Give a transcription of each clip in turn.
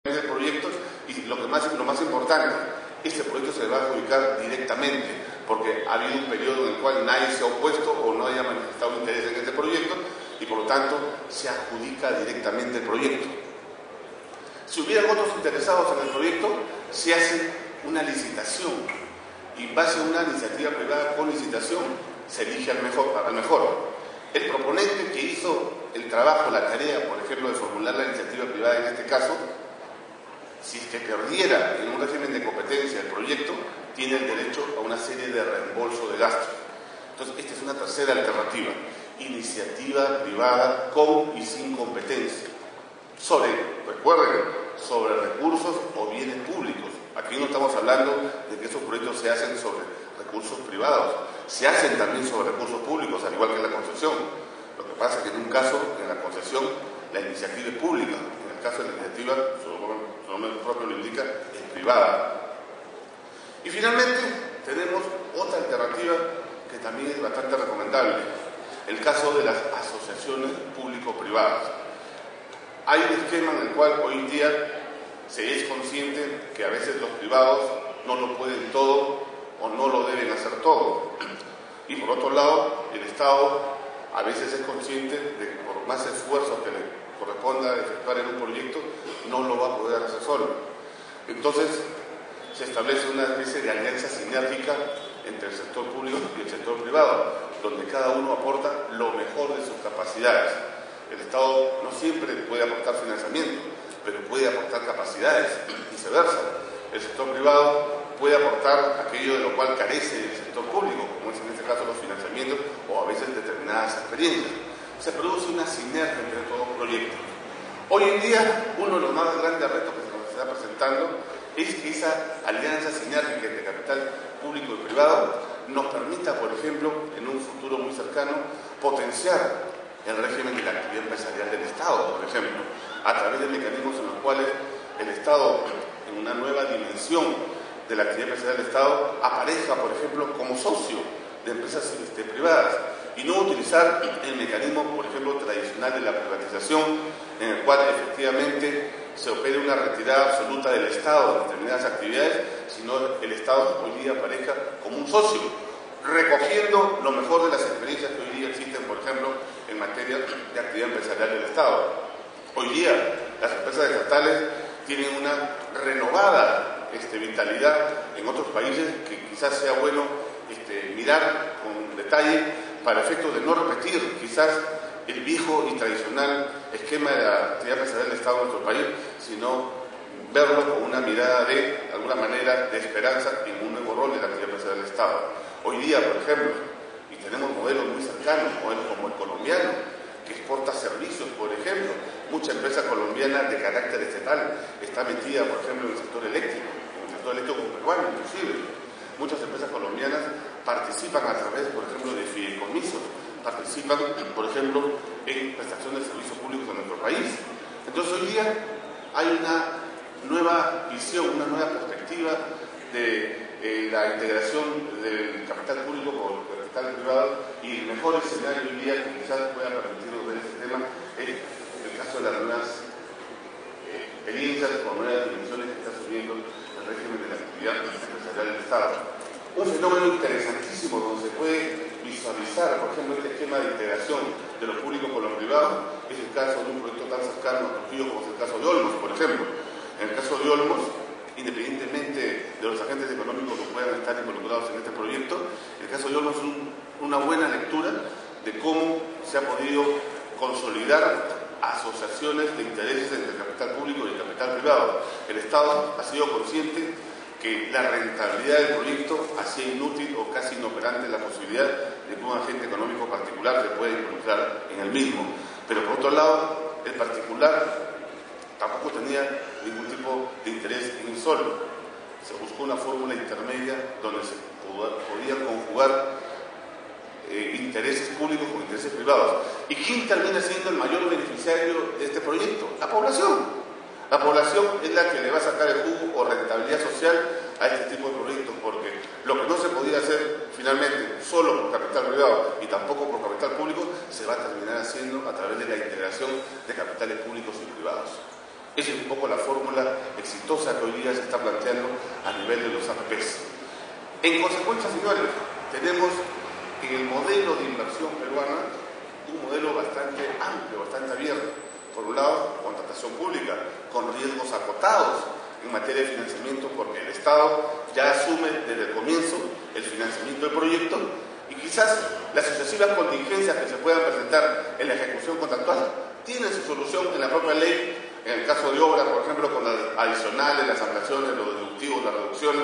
de proyectos y lo más importante, este proyecto se va a adjudicar directamente, porque ha habido un periodo en el cual nadie se ha opuesto o no haya manifestado interés en este proyecto y por lo tanto se adjudica directamente el proyecto. Si hubieran otros interesados en el proyecto, se hace una licitación y en base a una iniciativa privada con licitación se elige al mejor. El proponente que hizo el trabajo, la tarea, por ejemplo, de formular la iniciativa privada en este caso, si es que perdiera en un régimen de competencia el proyecto, tiene el derecho a una serie de reembolso de gastos. Entonces, esta es una tercera alternativa: iniciativa privada con y sin competencia. Recuerden, sobre recursos o bienes públicos. Aquí no estamos hablando de que esos proyectos se hacen sobre recursos privados, se hacen también sobre recursos públicos, al igual que en la concesión. Lo que pasa es que en un caso, en la concesión, la iniciativa es pública; en el caso de la iniciativa, su nombre propio lo indica, es privada. Y finalmente tenemos otra alternativa que también es bastante recomendable: el caso de las asociaciones público-privadas. Hay un esquema en el cual hoy en día se es consciente que a veces los privados no lo pueden todo o no lo deben hacer todo, y por otro lado el Estado a veces es consciente de que por más esfuerzo que le corresponda efectuar en un proyecto, no lo va a poder hacer solo. Entonces se establece una especie de alianza sinérgica entre el sector público y el sector privado, donde cada uno aporta lo mejor de sus capacidades. El Estado no siempre puede aportar financiamiento, pero puede aportar capacidades y viceversa. El sector privado puede aportar aquello de lo cual carece el sector público, como es en este caso los financiamientos o a veces determinadas experiencias. Se produce una sinergia entre todos los proyectos. Hoy en día, uno de los más grandes retos que se nos está presentando es que esa alianza sinérgica entre capital público y privado nos permita, por ejemplo, en un futuro muy cercano, potenciar el régimen de la actividad empresarial del Estado, por ejemplo, a través de mecanismos en los cuales el Estado, en una nueva dimensión de la actividad empresarial del Estado, aparezca, por ejemplo, como socio de empresas privadas, y no utilizar el mecanismo, por ejemplo, tradicional de la privatización, en el cual efectivamente se opere una retirada absoluta del Estado de determinadas actividades, sino el Estado hoy día aparezca como un socio, recogiendo lo mejor de las experiencias que hoy día existen, por ejemplo, en materia de actividad empresarial del Estado. Hoy día las empresas estatales tienen una renovada vitalidad en otros países que quizás sea bueno mirar con detalle para efectos de no repetir quizás el viejo y tradicional esquema de la actividad empresarial del Estado en nuestro país, sino verlo con una mirada de alguna manera de esperanza en un nuevo rol de la actividad empresarial del Estado. Hoy día, por ejemplo, y tenemos modelos muy cercanos, modelos como el colombiano, que exporta servicios, por ejemplo. Mucha empresa colombiana de carácter estatal está metida, por ejemplo, en el sector eléctrico peruano inclusive. Muchas empresas colombianas participan a través, por ejemplo, de fideicomisos, participan, por ejemplo, en prestación de servicios públicos en nuestro país. Entonces hoy día hay una nueva visión, una nueva perspectiva de la integración del capital público con el capital privado, y el mejor escenario hoy día que quizás pueda permitirnos ver este tema es el caso de las nuevas experiencias o nuevas dimensiones que está asumiendo el régimen de la actividad empresarial del Estado. Un fenómeno interesantísimo donde se puede visualizar, por ejemplo, este esquema de integración de lo público con lo privado es el caso de un proyecto tan cercano a Trujillo como es el caso de Olmos, por ejemplo. En el caso de Olmos, independientemente de los agentes económicos que puedan estar involucrados en este proyecto, el caso de Olmos es una buena lectura de cómo se ha podido consolidar asociaciones de intereses entre el capital público y el capital privado. El Estado ha sido consciente que la rentabilidad del proyecto hacía inútil o casi inoperante la posibilidad de que un agente económico particular se pueda involucrar en el mismo. Pero por otro lado, el particular tampoco tenía ningún tipo de interés en solo. Se buscó una fórmula intermedia donde se podía conjugar intereses públicos con intereses privados. ¿Y quién termina siendo el mayor beneficiario de este proyecto? La población. La población es la que le va a sacar el jugo o rentabilidad social a este tipo de proyectos, porque lo que no se podía hacer finalmente solo por capital privado y tampoco por capital público, se va a terminar haciendo a través de la integración de capitales públicos y privados. Esa es un poco la fórmula está planteando a nivel de los APPs. En consecuencia, señores, tenemos en el modelo de inversión peruana un modelo bastante amplio, bastante abierto. Por un lado, contratación pública, con riesgos acotados en materia de financiamiento, porque el Estado ya asume desde el comienzo el financiamiento del proyecto y quizás las sucesivas contingencias que se puedan presentar en la ejecución contractual tienen su solución en la propia ley, en el caso de obras, por ejemplo, con las adicionales, las ampliaciones, los deductivos, las reducciones,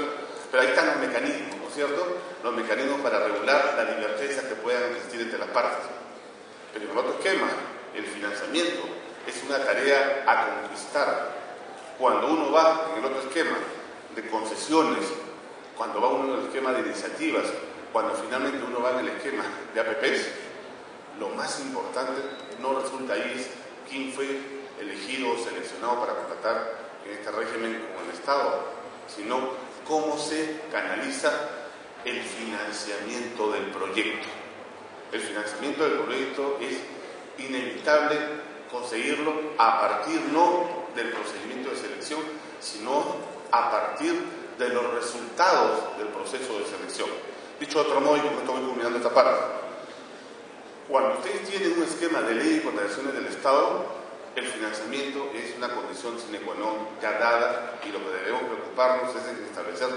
pero ahí están los mecanismos, ¿no es cierto? Los mecanismos para regular las divergencias que puedan existir entre las partes. Pero en el otro esquema, el financiamiento es una tarea a conquistar. Cuando uno va en el otro esquema de concesiones, cuando va uno en el esquema de iniciativas, cuando finalmente uno va en el esquema de APPs, lo más importante no resulta ahí es quién fue elegido o seleccionado para contratar en este régimen como el Estado, sino cómo se canaliza el financiamiento del proyecto. El financiamiento del proyecto es inevitable conseguirlo a partir no del procedimiento de selección, sino a partir de los resultados del proceso de selección. Dicho de otro modo, y con esto voy culminando esta parte, cuando ustedes tienen un esquema de ley de contrataciones del Estado, el financiamiento es una condición sine qua non ya dada, y lo que debemos preocuparnos es en establecer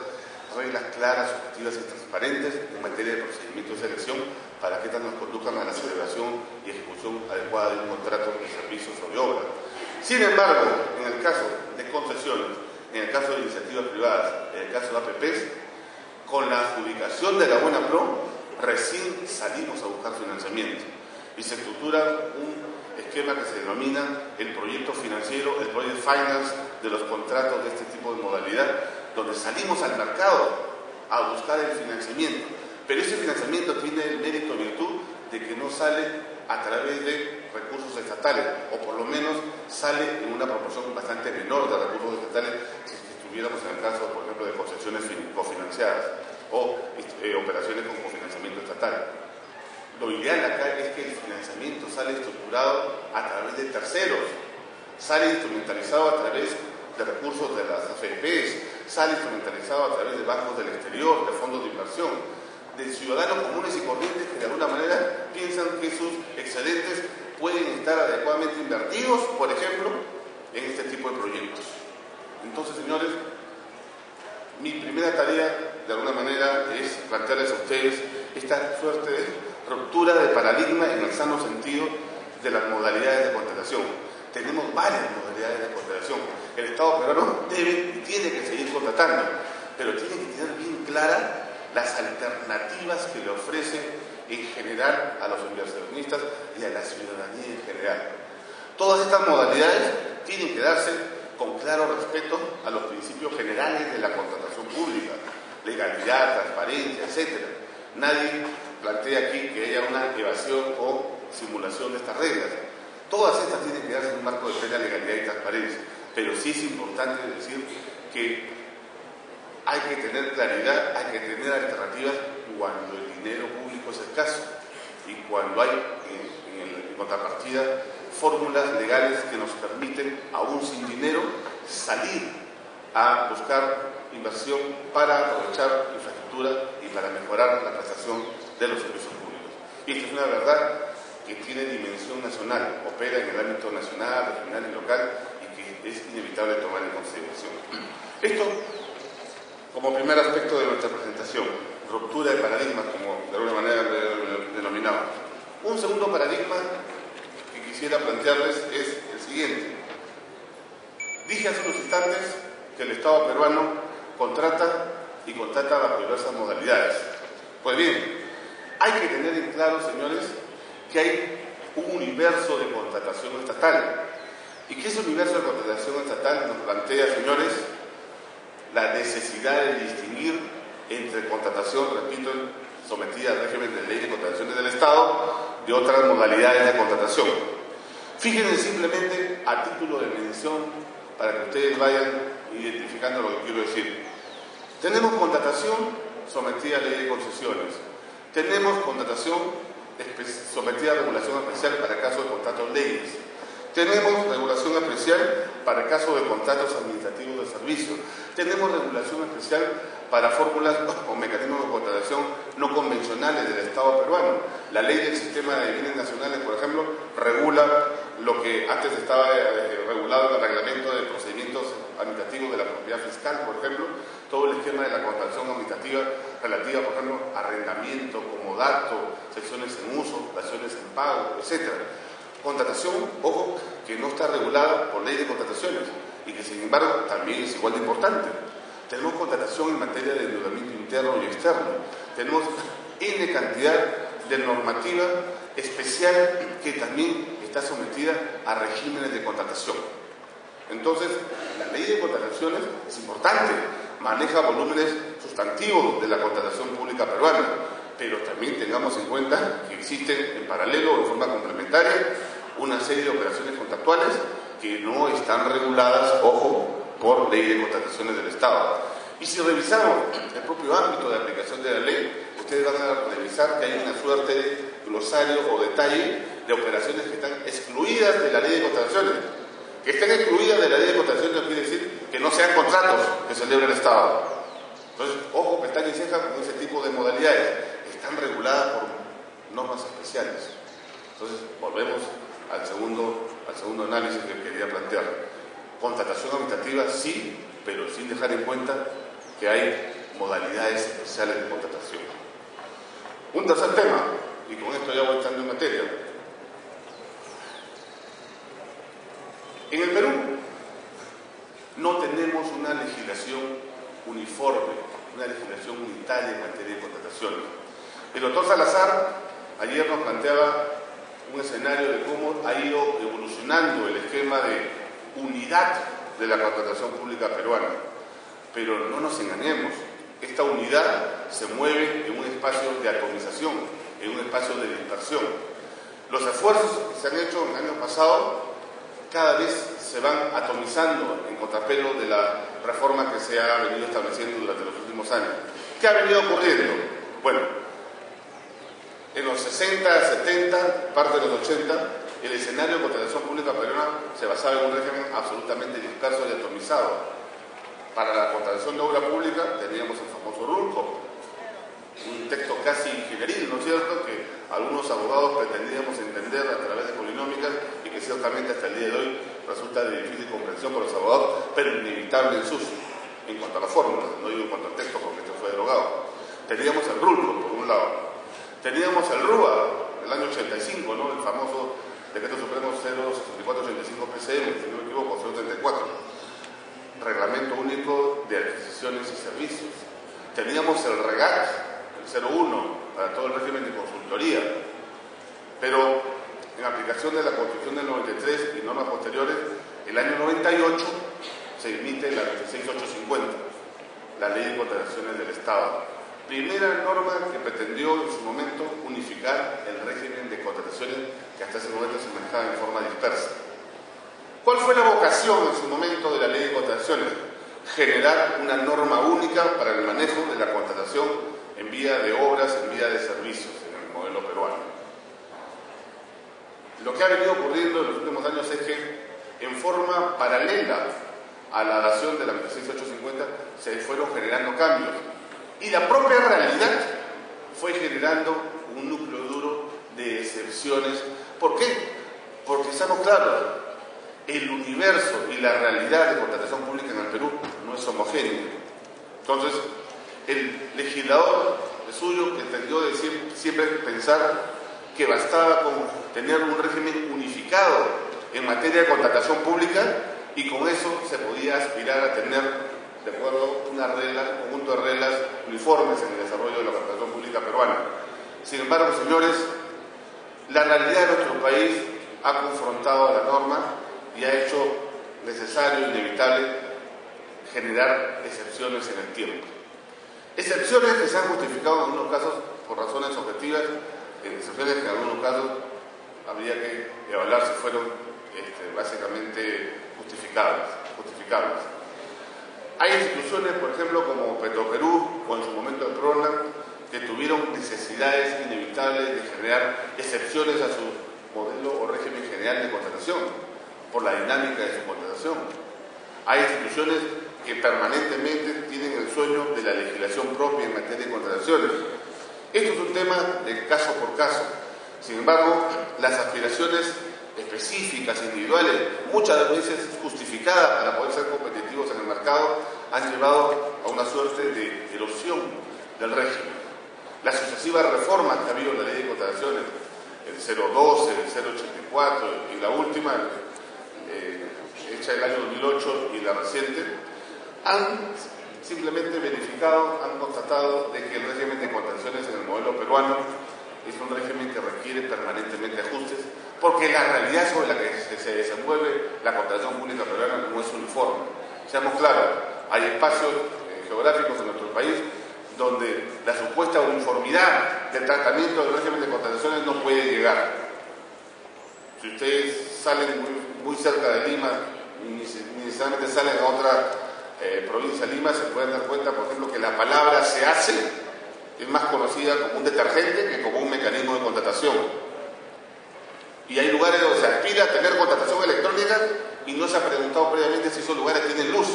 reglas claras, objetivas y transparentes en materia de procedimiento de selección para que estas nos conduzcan a la celebración y ejecución adecuada de un contrato de servicios o de obra. Sin embargo, en el caso de concesiones, en el caso de iniciativas privadas, en el caso de APPs, con la adjudicación de la buena pro, recién salimos a buscar financiamiento y se estructura un esquema que se denomina el proyecto financiero, el project finance de los contratos de este tipo de modalidad, donde salimos al mercado a buscar el financiamiento. Pero ese financiamiento tiene el mérito, virtud, de que no sale a través de recursos estatales, o por lo menos sale en una proporción bastante menor de recursos estatales si estuviéramos en el caso, por ejemplo, de concesiones cofinanciadas o operaciones con cofinanciamiento estatal. Lo ideal acá es que el financiamiento sale estructurado a través de terceros, sale instrumentalizado a través de recursos de las AFPs, sale instrumentalizado a través de bancos del exterior, de fondos de inversión, de ciudadanos comunes y corrientes que de alguna manera piensan que sus excedentes pueden estar adecuadamente invertidos, por ejemplo, en este tipo de proyectos. Entonces, señores, mi primera tarea, de alguna manera, es plantearles a ustedes esta suerte de ruptura de paradigma en el sano sentido de las modalidades de contratación. Tenemos varias modalidades de contratación. El Estado peruano debe y tiene que seguir contratando, pero tiene que tener bien claras las alternativas que le ofrece en general a los inversionistas y a la ciudadanía en general. Todas estas modalidades tienen que darse con claro respeto a los principios generales de la contratación pública, legalidad, transparencia, etc. Nadie plantea aquí que haya una evasión o simulación de estas reglas. Todas estas tienen que darse en un marco de plena legalidad y transparencia, pero sí es importante decir que hay que tener claridad, hay que tener alternativas cuando el dinero público es escaso y cuando hay en contrapartida fórmulas legales que nos permiten, aún sin dinero, salir a buscar inversión para aprovechar infraestructura y para mejorar la prestación de los servicios públicos. Y esto es una verdad que tiene dimensión nacional, opera en el ámbito nacional, regional y local y que es inevitable tomar en consideración. Esto como primer aspecto de nuestra presentación, ruptura de paradigmas, como de alguna manera lo denominaba. Un segundo paradigma que quisiera plantearles es el siguiente. Dije hace unos instantes que el Estado peruano contrata y contrata bajo diversas modalidades. Pues bien, hay que tener en claro, señores, que hay un universo de contratación estatal. Y que ese universo de contratación estatal nos plantea, señores, la necesidad de distinguir entre contratación, repito, sometida al régimen de ley de contrataciones del Estado, de otras modalidades de contratación. Fíjense simplemente a título de mención para que ustedes vayan identificando lo que quiero decir. Tenemos contratación sometida a ley de concesiones. Tenemos contratación sometida a regulación especial para casos de contratos leyes. Tenemos regulación especial para el caso de contratos administrativos de servicios. Tenemos regulación especial para fórmulas o mecanismos de contratación no convencionales del Estado peruano. La ley del sistema de bienes nacionales, por ejemplo, regula lo que antes estaba regulado en el reglamento de procedimientos administrativos de la propiedad fiscal, por ejemplo, todo el esquema de la contratación administrativa relativa, por ejemplo, a arrendamiento, comodato, secciones en uso, daciones en pago, etc. Contratación, ojo, que no está regulada por ley de contrataciones y que, sin embargo, también es igual de importante. Tenemos contratación en materia de endeudamiento interno y externo. Tenemos N cantidad de normativa especial que también está sometida a regímenes de contratación. Entonces, la ley de contrataciones es importante, maneja volúmenes sustantivos de la contratación pública peruana, pero también tengamos en cuenta que existen en paralelo o de forma complementaria una serie de operaciones contractuales que no están reguladas, ojo, por ley de contrataciones del Estado. Y si revisamos el propio ámbito de aplicación de la ley, ustedes van a revisar que hay una suerte de glosario o detalle de operaciones que están excluidas de la ley de contrataciones. Que estén excluidas de la ley de contrataciones no quiere decir que no sean contratos que celebre el Estado. Entonces, ojo, pestaña y ceja con ese tipo de modalidades. Están reguladas por normas especiales. Entonces, volvemos al segundo análisis que quería plantear. Contratación administrativa sí, pero sin dejar en cuenta que hay modalidades especiales de contratación. Un tercer tema, y con esto ya voy entrando en materia. En el Perú no tenemos una legislación uniforme, una legislación unitaria en materia de contrataciones. El doctor Salazar ayer nos planteaba un escenario de cómo ha ido evolucionando el esquema de unidad de la contratación pública peruana. Pero no nos engañemos, esta unidad se mueve en un espacio de atomización, en un espacio de dispersión. Los esfuerzos que se han hecho en el año pasado cada vez se van atomizando en contrapelo de la reforma que se ha venido estableciendo durante los últimos años. ¿Qué ha venido ocurriendo? Bueno, en los 60, 70, parte de los 80, el escenario de contratación pública peruana se basaba en un régimen absolutamente disperso y atomizado. Para la contratación de obra pública teníamos el famoso RULCO, un texto casi ingenieril, ¿no es cierto?, que algunos abogados pretendíamos entender a través de polinómicas y que ciertamente hasta el día de hoy resulta de difícil comprensión para los abogados, pero inevitable en su uso. En cuanto a la fórmula, no digo en cuanto al texto porque esto fue derogado. Teníamos el RULCO, por un lado. Teníamos el RUA, el año 85, ¿no?, el famoso Decreto Supremo 06485 PCM, si no me equivoco, 034. Reglamento Único de Adquisiciones y Servicios. Teníamos el REGAT, el 01, para todo el régimen de consultoría. Pero en aplicación de la Constitución del 93 y normas posteriores, el año 98 se emite la 26850, la Ley de Contrataciones del Estado. Primera norma que pretendió en su momento unificar el régimen de contrataciones que hasta ese momento se manejaba en forma dispersa. ¿Cuál fue la vocación en su momento de la Ley de Contrataciones? Generar una norma única para el manejo de la contratación en vía de obras, en vía de servicios, en el modelo peruano. Lo que ha venido ocurriendo en los últimos años es que, en forma paralela a la dación de la 26850, se fueron generando cambios. Y la propia realidad fue generando un núcleo duro de excepciones. ¿Por qué? Porque estamos claros, el universo y la realidad de contratación pública en el Perú no es homogéneo. Entonces, el legislador de suyo entendió de siempre pensar que bastaba con tener un régimen unificado en materia de contratación pública y con eso se podía aspirar a tener, de acuerdo, un conjunto de reglas uniformes en el desarrollo de la contratación pública peruana. Sin embargo, señores, la realidad de nuestro país ha confrontado a la norma y ha hecho necesario e inevitable generar excepciones en el tiempo. Excepciones que se han justificado en algunos casos por razones objetivas, excepciones que en algunos casos habría que evaluar si fueron básicamente justificables. Hay instituciones, por ejemplo, como Petroperú o en su momento el PRONA, que tuvieron necesidades inevitables de generar excepciones a su modelo o régimen general de contratación. por la dinámica de su contratación. Hay instituciones que permanentemente tienen el sueño de la legislación propia en materia de contrataciones. Esto es un tema de caso por caso. Sin embargo, las aspiraciones específicas, individuales, muchas veces justificadas para poder ser competitivos en el mercado, han llevado a una suerte de erosión del régimen. Las sucesivas reformas que ha habido en la ley de contrataciones, el 012, el 084 y la última, hecha el año 2008 y la reciente, han simplemente verificado, han constatado de que el régimen de contrataciones en el modelo peruano es un régimen que requiere permanentemente ajustes, porque la realidad sobre la que se desenvuelve la contratación pública peruana no es uniforme. Seamos claros, hay espacios geográficos en nuestro país donde la supuesta uniformidad del tratamiento del régimen de contrataciones no puede llegar. Si ustedes salen muy cerca de Lima, ni necesariamente salen a otra provincia de Lima, se pueden dar cuenta, por ejemplo, que la palabra "se hace" es más conocida como un detergente que como un mecanismo de contratación. Y hay lugares donde se aspira a tener contratación electrónica y no se ha preguntado previamente si esos lugares tienen luz.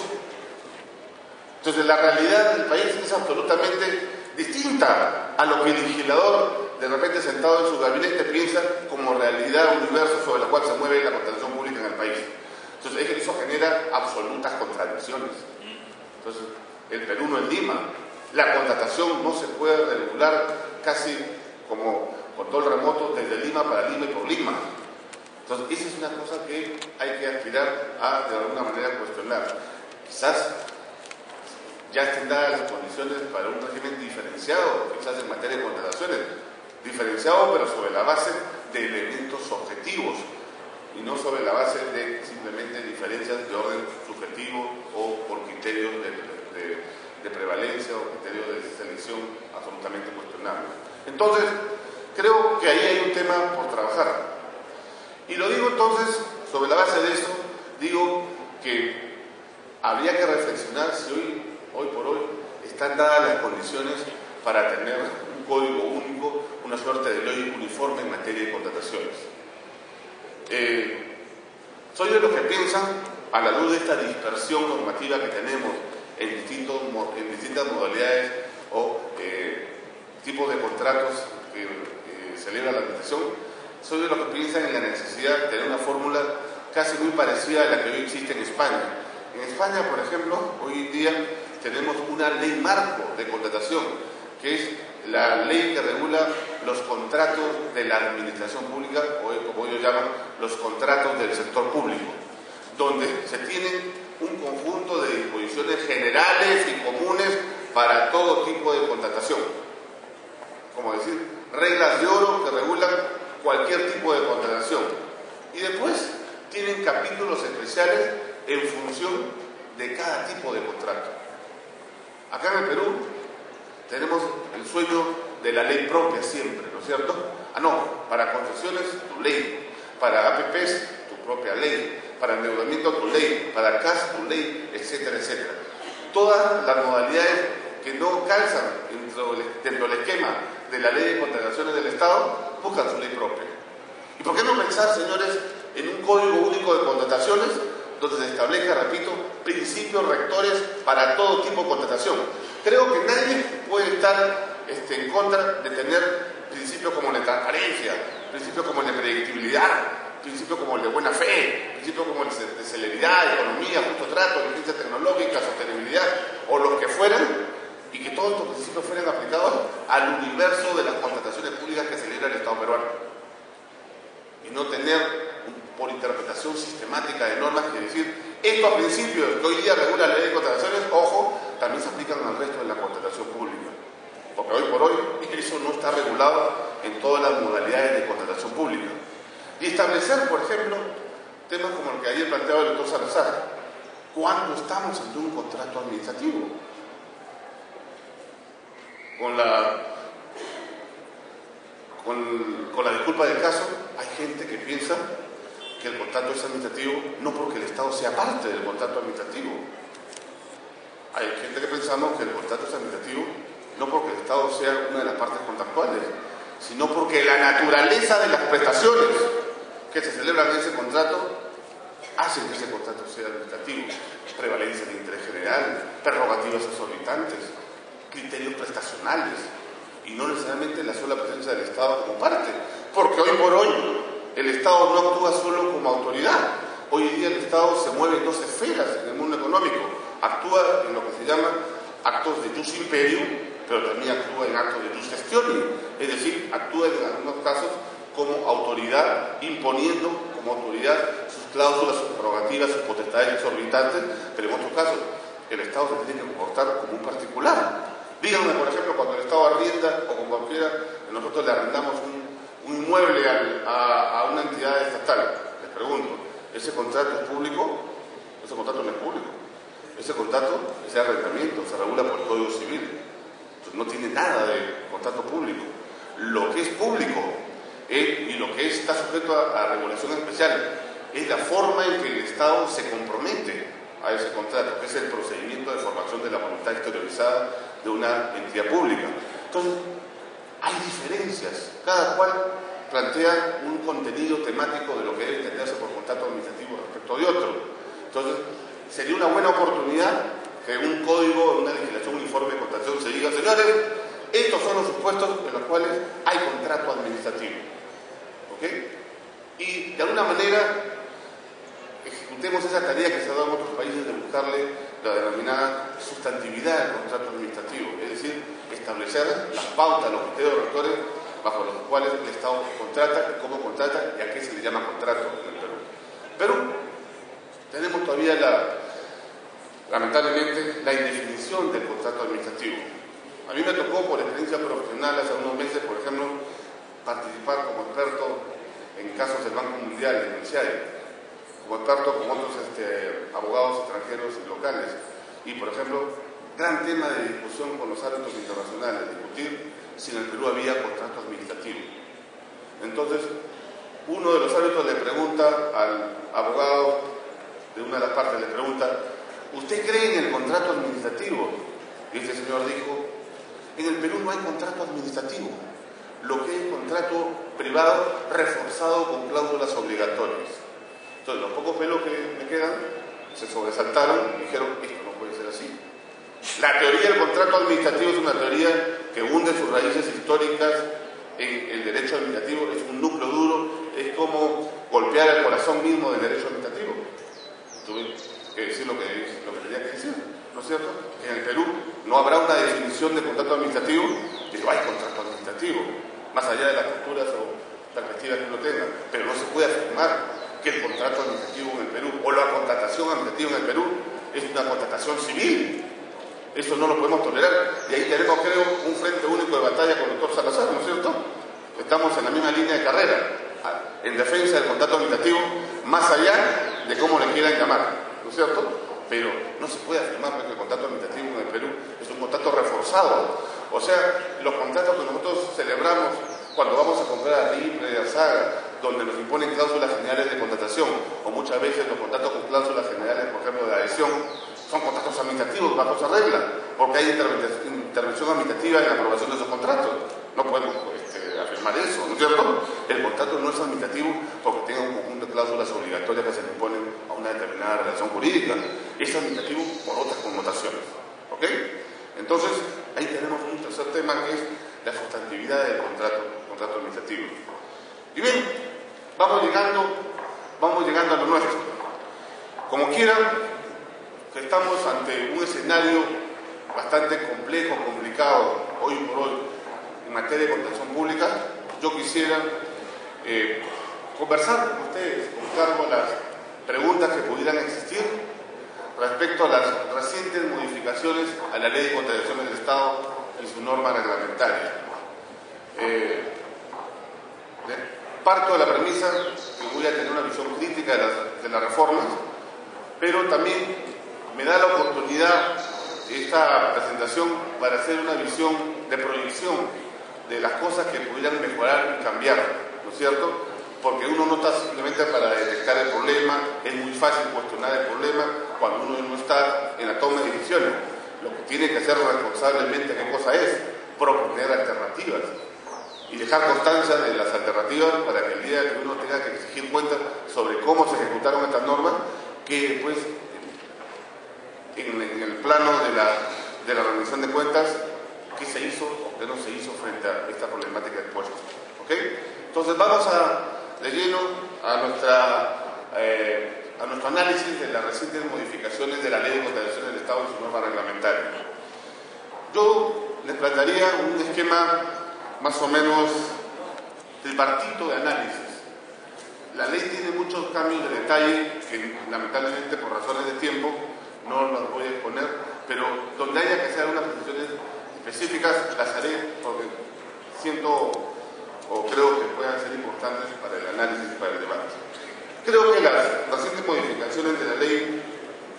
Entonces la realidad del país es absolutamente distinta a lo que el legislador, de repente sentado en su gabinete, piensa como realidad universo sobre la cual se mueve la contratación pública en el país. Entonces eso genera absolutas contradicciones. Entonces el Perú no es Lima. La contratación no se puede regular casi como control remoto desde Lima para Lima y por Lima. Entonces esa es una cosa que hay que aspirar a de alguna manera cuestionar. Quizás ya estén dadas las condiciones para un régimen diferenciado, quizás en materia de contrataciones, diferenciado pero sobre la base de elementos objetivos y no sobre la base de simplemente diferencias de orden subjetivo o por criterios de prevalencia o criterios de selección absolutamente cuestionables. Entonces, creo que ahí hay un tema por trabajar. Y lo digo entonces, sobre la base de esto, digo que habría que reflexionar si hoy por hoy están dadas las condiciones para tener un código único, una suerte de ley uniforme en materia de contrataciones. Soy de los que piensan, a la luz de esta dispersión normativa que tenemos en distintas modalidades o tipos de contratos que celebra la administración, soy de los que piensan en la necesidad de tener una fórmula casi muy parecida a la que hoy existe en España. En España, por ejemplo, hoy en día tenemos una ley marco de contratación, que es la ley que regula los contratos de la administración pública, o como ellos llaman, los contratos del sector público, donde se tienen un conjunto de disposiciones generales y comunes para todo tipo de contratación. Como decir, reglas de oro que regulan cualquier tipo de contratación. Y después tienen capítulos especiales en función de cada tipo de contrato. Acá en el Perú tenemos el sueño de la ley propia siempre, ¿no es cierto? Para concesiones tu ley, para APPs tu propia ley, para endeudamiento tu ley, para CAS tu ley, etcétera, etcétera. Todas las modalidades que no calzan dentro del esquema de la ley de contrataciones del Estado buscan su ley propia. ¿Y por qué no pensar, señores, en un código único de contrataciones donde se establezca, repito, principios rectores para todo tipo de contratación? Creo que nadie puede estar en contra de tener principios como el de transparencia, principios como el de predictibilidad, principios como el de buena fe, principios como el de celeridad, economía, justo trato, eficiencia tecnológica, sostenibilidad, o los que fueran, y que todos estos principios fueran aplicados al universo de las contrataciones públicas que celebra el Estado peruano. Y no tener por interpretación sistemática de normas que decir, estos principios que hoy día regula la ley de contrataciones, ojo, también se aplican al resto de la contratación pública. Porque hoy por hoy eso no está regulado en todas las modalidades de contratación pública. Y establecer, por ejemplo, temas como el que ayer planteaba el doctor Salazar. ¿Cuándo estamos ante un contrato administrativo? Con la disculpa del caso, hay gente que piensa que el contrato es administrativo no porque el Estado sea parte del contrato administrativo. Hay gente que pensamos que el contrato es administrativo no porque el Estado sea una de las partes contractuales, sino porque la naturaleza de las prestaciones que se celebran en ese contrato hacen que ese contrato sea administrativo: prevalencia del interés general, prerrogativas exorbitantes, criterios prestacionales, y no necesariamente la sola presencia del Estado como parte, porque hoy por hoy el Estado no actúa solo como autoridad. Hoy en día el Estado se mueve en dos esferas en el mundo económico: actúa en lo que se llama actos de jus imperio, pero también actúa en actos de jus gestione, es decir, actúa en algunos casos como autoridad, imponiendo como autoridad sus cláusulas, sus prerrogativas, sus potestades exorbitantes, pero en otros casos el Estado se tiene que comportar como un particular. Díganme, por ejemplo, cuando el Estado arrienda, o con cualquiera, nosotros le arrendamos un inmueble a una entidad estatal. Les pregunto, ¿ese contrato es público? Ese contrato no es público. Ese contrato, ese arrendamiento, se regula por el Código Civil. Entonces, no tiene nada de contrato público. Lo que es público y lo que está sujeto a regulación especial es la forma en que el Estado se compromete a ese contrato, que es el procedimiento de formación de la voluntad exteriorizada de una entidad pública. Entonces, hay diferencias. Cada cual plantea un contenido temático de lo que debe entenderse por contrato administrativo respecto de otro. Entonces, sería una buena oportunidad que un código, una legislación uniforme de contratación se diga: señores, estos son los supuestos en los cuales hay contrato administrativo. ¿Ok? Y de alguna manera ejecutemos esa tarea que se ha dado en otros países de buscarle la denominada sustantividad del contrato administrativo, es decir, establecer las pautas, los criterios rectores bajo los cuales el Estado contrata, cómo contrata y a qué se le llama contrato en el Perú. Pero tenemos todavía lamentablemente la indefinición del contrato administrativo. A mí me tocó, por experiencia profesional, hace unos meses, por ejemplo, participar como experto en casos del Banco Mundial y del INSEAD, como experto con otros abogados extranjeros y locales. Y, por ejemplo, gran tema de discusión con los árbitros internacionales, discutir si en el Perú había contrato administrativo. Entonces, uno de los árbitros le pregunta al abogado de una de las partes, le pregunta: ¿usted cree en el contrato administrativo? Y este señor dijo: en el Perú no hay contrato administrativo, lo que es contrato privado reforzado con cláusulas obligatorias. Entonces, los pocos pelos que me quedan se sobresaltaron y dijeron: esto no puede ser así. La teoría del contrato administrativo es una teoría que hunde sus raíces históricas en el derecho administrativo, es un núcleo duro, es como golpear el corazón mismo del derecho administrativo. Tuve que decir lo que tenía que decir, ¿no es cierto? En el Perú no habrá una definición de contrato administrativo, pero hay contrato administrativo, más allá de las posturas o perspectivas que uno tenga, pero no se puede afirmar que el contrato administrativo en el Perú o la contratación administrativa en el Perú es una contratación civil. Eso no lo podemos tolerar, y ahí tenemos, creo, un frente único de batalla con el doctor Salazar, ¿no es cierto? Estamos en la misma línea de carrera, en defensa del contrato administrativo, más allá de cómo le quieran llamar, ¿no es cierto? Pero no se puede afirmar que el contrato administrativo en el Perú es un contrato reforzado. O sea, los contratos que nosotros celebramos cuando vamos a comprar a Libre, a Saga, donde nos imponen cláusulas generales de contratación, o muchas veces los contratos con cláusulas generales, por ejemplo, de adhesión, son contratos administrativos bajo esa regla, porque hay intervención administrativa en la aprobación de esos contratos. No podemos afirmar eso, ¿no es cierto? El contrato no es administrativo porque tenga un conjunto de cláusulas obligatorias que se le imponen a una determinada relación jurídica. Es administrativo por otras connotaciones. ¿Ok? Entonces, ahí tenemos un tercer tema, que es la sustantividad del contrato administrativo. Y bien, vamos llegando a lo nuestro. Como quiera, que estamos ante un escenario bastante complejo, complicado, hoy por hoy, en materia de contratación pública. Yo quisiera conversar con ustedes, contar las preguntas que pudieran existir respecto a las recientes modificaciones a la Ley de Contratación del Estado y su norma reglamentaria. Parto de la premisa que voy a tener una visión crítica de las reformas, pero también me da la oportunidad esta presentación para hacer una visión de proyección de las cosas que pudieran mejorar y cambiar, ¿no es cierto? Porque uno no está simplemente para detectar el problema, es muy fácil cuestionar el problema cuando uno no está en la toma de decisiones. Lo que tiene que hacer responsablemente, ¿qué cosa es? Proponer alternativas. y dejar constancia de las alternativas para que el día que uno tenga que exigir cuentas sobre cómo se ejecutaron estas normas, que después en el plano de la rendición de cuentas, qué se hizo o qué no se hizo frente a esta problemática de impuestos. ¿Ok? Entonces vamos de lleno a nuestro análisis de las recientes modificaciones de la Ley de Contratación del Estado y su norma reglamentaria. Yo les plantearía un esquema más o menos tripartito de análisis. La ley tiene muchos cambios de detalle que lamentablemente por razones de tiempo no los voy a exponer, pero donde haya que hacer unas precisiones específicas las haré porque siento o creo que puedan ser importantes para el análisis y para el debate. Creo que las recientes modificaciones de la ley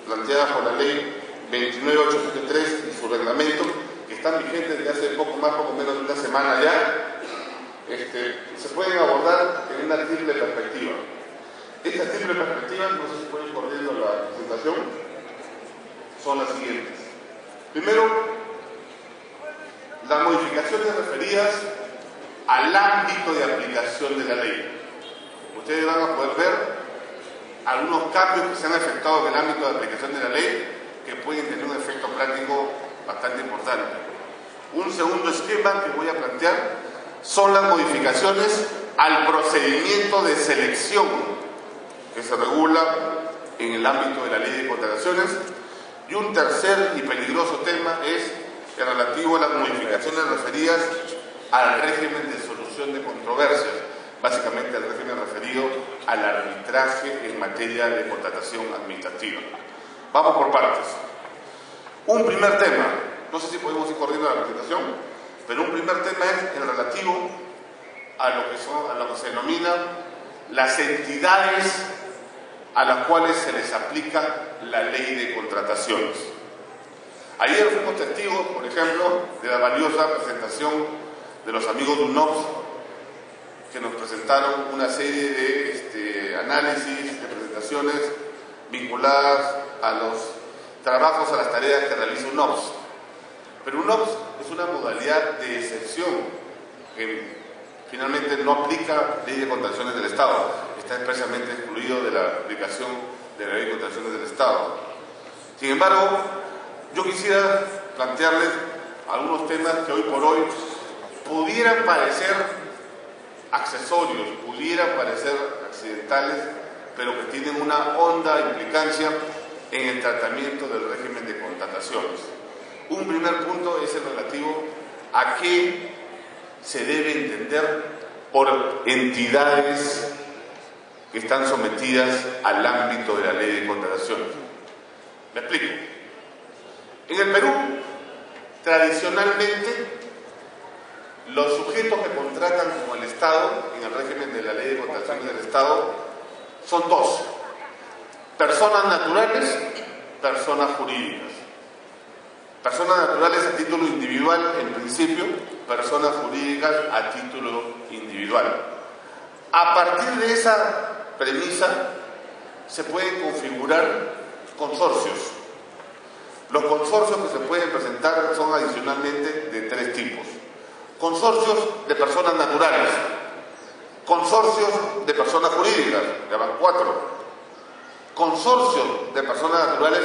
planteadas por la ley 29873 y su reglamento, que están vigentes desde hace poco menos de una semana ya, se pueden abordar en una triple perspectiva. Esta triple perspectiva, no sé si pueden ir corriendo la presentación, son las siguientes. Primero, las modificaciones referidas al ámbito de aplicación de la ley. Ustedes van a poder ver algunos cambios que se han efectuado en el ámbito de aplicación de la ley que pueden tener un efecto práctico bastante importante. Un segundo esquema que voy a plantear son las modificaciones al procedimiento de selección que se regula en el ámbito de la ley de contrataciones. Y un tercer y peligroso tema es el relativo a las modificaciones referidas al régimen de solución de controversias, básicamente al régimen referido al arbitraje en materia de contratación administrativa. Vamos por partes. Un primer tema, no sé si podemos ir corriendo a la presentación, pero un primer tema es el relativo a lo que se denomina las entidades a las cuales se les aplica la ley de contrataciones. Ayer fuimos testigos, por ejemplo, de la valiosa presentación de los amigos de UNOPS, que nos presentaron una serie de análisis, de presentaciones vinculadas a los trabajos, a las tareas que realiza UNOPS. Pero UNOPS es una modalidad de excepción que finalmente no aplica ley de contrataciones del Estado, está expresamente excluido de la aplicación de la ley de contrataciones del Estado. Sin embargo, yo quisiera plantearles algunos temas que hoy por hoy pudieran parecer accesorios, pudieran parecer accidentales, pero que tienen una honda implicancia en el tratamiento del régimen de contrataciones. Un primer punto es el relativo a qué se debe entender por entidades que están sometidas al ámbito de la ley de contrataciones. Me explico. En el Perú, tradicionalmente, los sujetos que contratan con el Estado, en el régimen de la ley de contrataciones del Estado, son dos: personas naturales, personas jurídicas. Personas naturales a título individual, en principio, personas jurídicas a título individual. A partir de esa premisa, se pueden configurar consorcios. Los consorcios que se pueden presentar son adicionalmente de tres tipos: consorcios de personas naturales, consorcios de personas jurídicas, ya van 4, consorcios de personas naturales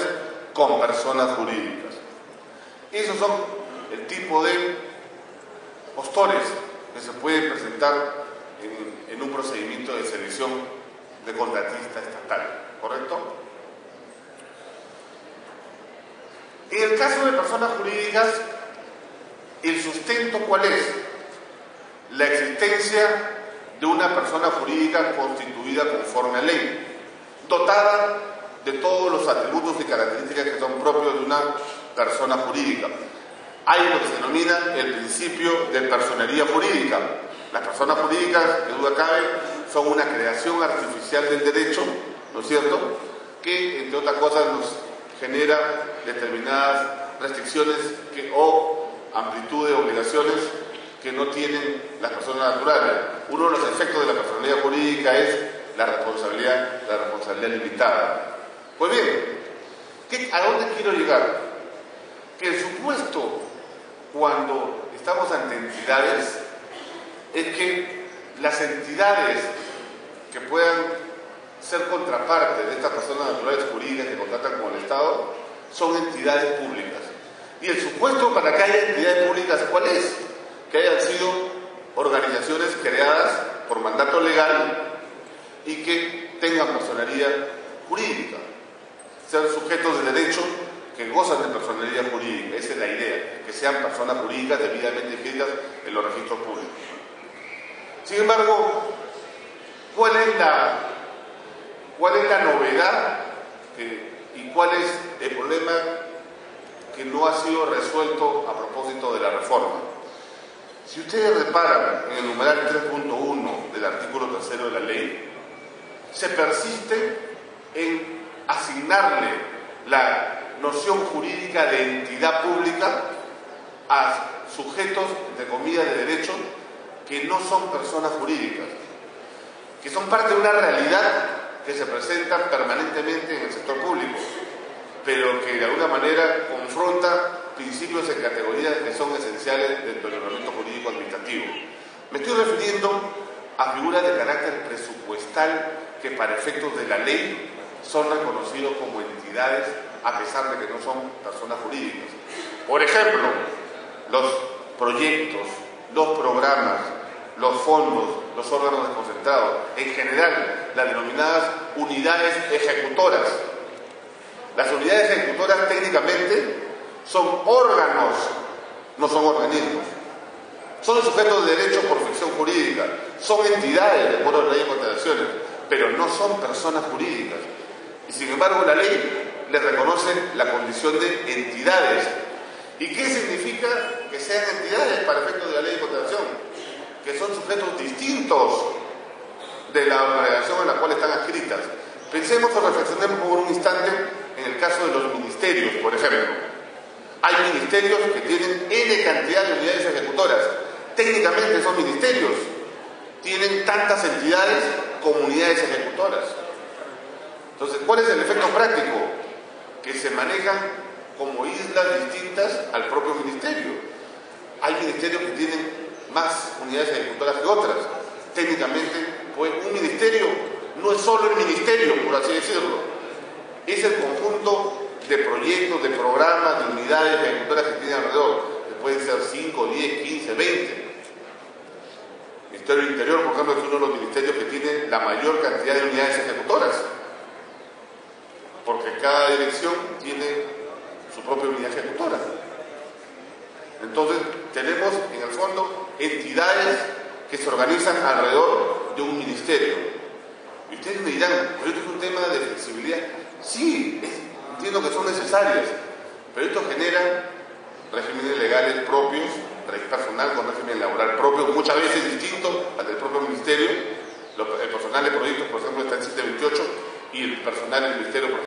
con personas jurídicas. Esos son el tipo de postores que se pueden presentar en un procedimiento de selección de contratista estatal, ¿correcto? En el caso de personas jurídicas, ¿el sustento cuál es? La existencia de una persona jurídica constituida conforme a ley, dotada de todos los atributos y características que son propios de una persona jurídica. Hay lo que se denomina el principio de personería jurídica. Las personas jurídicas, que duda cabe, son una creación artificial del derecho, ¿no es cierto?, que, entre otras cosas, nos genera determinadas restricciones o amplitud de obligaciones que no tienen las personas naturales. Uno de los efectos de la personalidad jurídica es la responsabilidad limitada. Pues bien, ¿a dónde quiero llegar? Que el supuesto, cuando estamos ante entidades, es que las entidades que puedan ser contraparte de estas personas naturales jurídicas que contratan con el Estado son entidades públicas. Y el supuesto para que haya entidades públicas, ¿cuál es? Que hayan sido organizaciones creadas por mandato legal y que tengan personería jurídica, sean sujetos de derecho que gozan de personería jurídica. Esa es la idea, que sean personas jurídicas debidamente inscritas en los registros públicos. Sin embargo, ¿cuál es la novedad y cuál es el problema que no ha sido resuelto a propósito de la reforma? Si ustedes reparan en el numeral 3.1 del artículo 3 de la ley, se persiste en asignarle la noción jurídica de entidad pública a sujetos, entre comillas, de derecho que no son personas jurídicas, que son parte de una realidad que se presenta permanentemente en el sector público, pero que de alguna manera confronta principios y categorías que son esenciales dentro del ordenamiento jurídico administrativo. Me estoy refiriendo a figuras de carácter presupuestal que para efectos de la ley son reconocidos como entidades a pesar de que no son personas jurídicas. Por ejemplo, los proyectos, los programas, los fondos, los órganos desconcentrados, en general las denominadas unidades ejecutoras. Las unidades ejecutoras técnicamente son órganos, no son organismos. Son sujetos de derecho por ficción jurídica, son entidades de acuerdo a la ley de contrataciones, pero no son personas jurídicas. Y sin embargo la ley les reconoce la condición de entidades. ¿Y qué significa que sean entidades para efectos de la ley de contratación? Que son sujetos distintos de la organización en la cual están adscritas. Pensemos o reflexionemos por un instante en el caso de los ministerios, por ejemplo. Hay ministerios que tienen N cantidad de unidades ejecutoras. Técnicamente son ministerios. Tienen tantas entidades como unidades ejecutoras. Entonces, ¿cuál es el efecto práctico? Que se manejan como islas distintas al propio ministerio. Hay ministerios que tienen más unidades ejecutoras que otras. Técnicamente, pues un ministerio no es solo el ministerio, por así decirlo. Es el conjunto de proyectos, de programas, de unidades ejecutoras que tiene alrededor. Que pueden ser 5, 10, 15, 20. El Ministerio del Interior, por ejemplo, es uno de los ministerios que tiene la mayor cantidad de unidades ejecutoras. Porque cada dirección tiene su propia unidad ejecutora. Entonces, tenemos en el fondo entidades que se organizan alrededor de un ministerio. Y ustedes me dirán, pero esto es un tema de flexibilidad. Sí, entiendo que son necesarias, pero esto genera regímenes legales propios, personal con régimen laboral propio, muchas veces distinto al del propio ministerio. El personal de proyectos, por ejemplo, está en 728 y el personal del ministerio, por ejemplo,